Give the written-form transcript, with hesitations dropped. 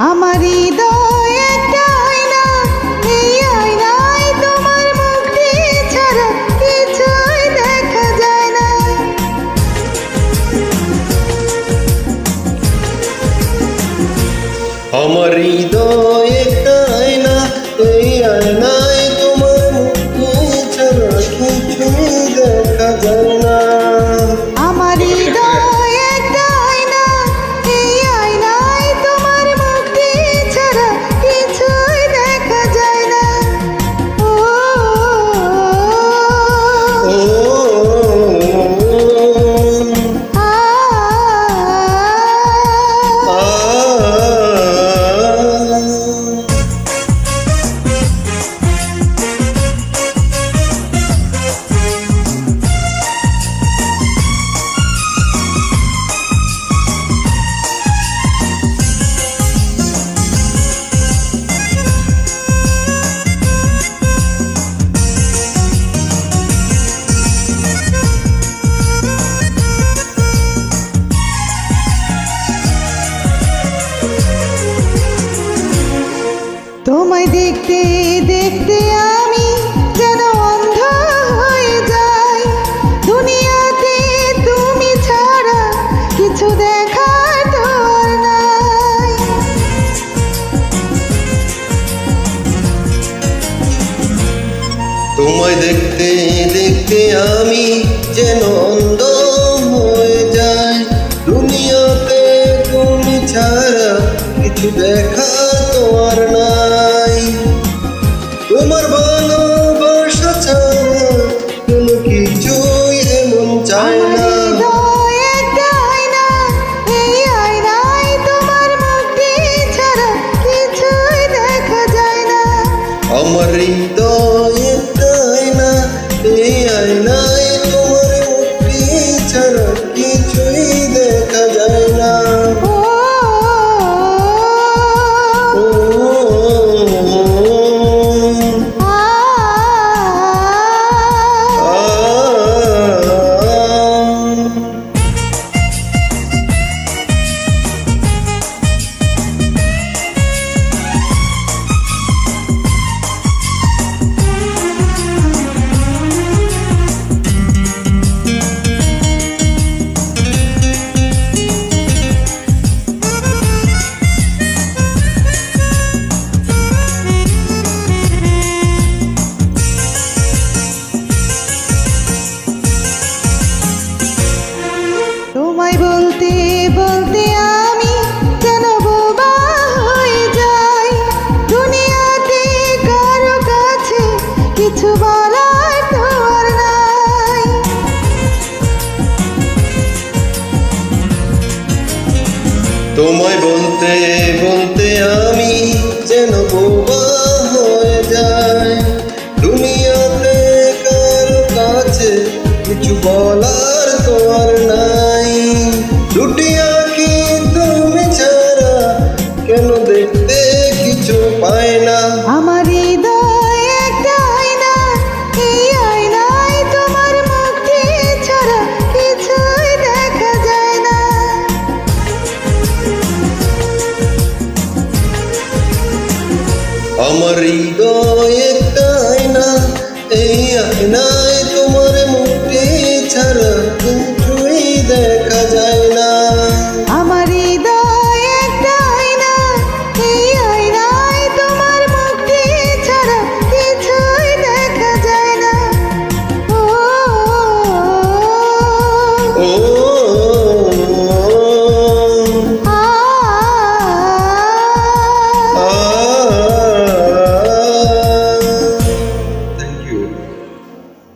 আমার হৃদয় একটা আয়না, এই আয়নায় তোমার মুখটি ছাড়া কিছুই দেখা যায় না। আমার হৃদয় একটা আয়না, এই আয়নায় তোমার মুখটি ছাড়া কিছুই দেখা যায় না। আমার হৃদয় একটা আয়না, এই আয়নায় তোমার মুখটি ছাড়া কিছুই দেখা যায় না। ও ও আ তোমায় দেখতে দেখতে আমি যেন অন্ধ হয়ে যাই। দুনিয়াতে তুমি ছাড়া কিছু দেখার তো আর নাই। তোমায় দেখতে দেখতে আমি যেন অন্ধ হয়ে যাই। দুনিয়াতে তুমি ছাড়া কিছু দেখা তো আর নাই। তোমার ভালোবাসা ছাড়া কোনো কিছুই এমন চায় আমার না। হৃদয় একটা আয়না, এই আয়নায় তোমার মুখটি ছাড়া কিছুই দেখা যায় না। আমার হৃদয় একটা আয়না, এই আয়নায় তোমার মুখটি ছাড়া কিছুই দেখা যায় না। ও তোমায় বলতে বলতে আমি যেন বোবা হয়ে যাই। দুনিয়াতে কারো কাছে কিছু বলার তো আর নাই। তোমায় বলতে বলতে আমি যেন বোবা হয়ে যাই। দুনিয়াতে কারো কাছে কিছু বলার তো আর নাই। দুটি আঁখি তুমি ছাড়া কেন দেখতে কিছু পায় না। আমার হৃদয় একটা আয়না, এই আয়নায় তোমার মুখটি ছাড়া কিছুই দেখা যায় না। আমার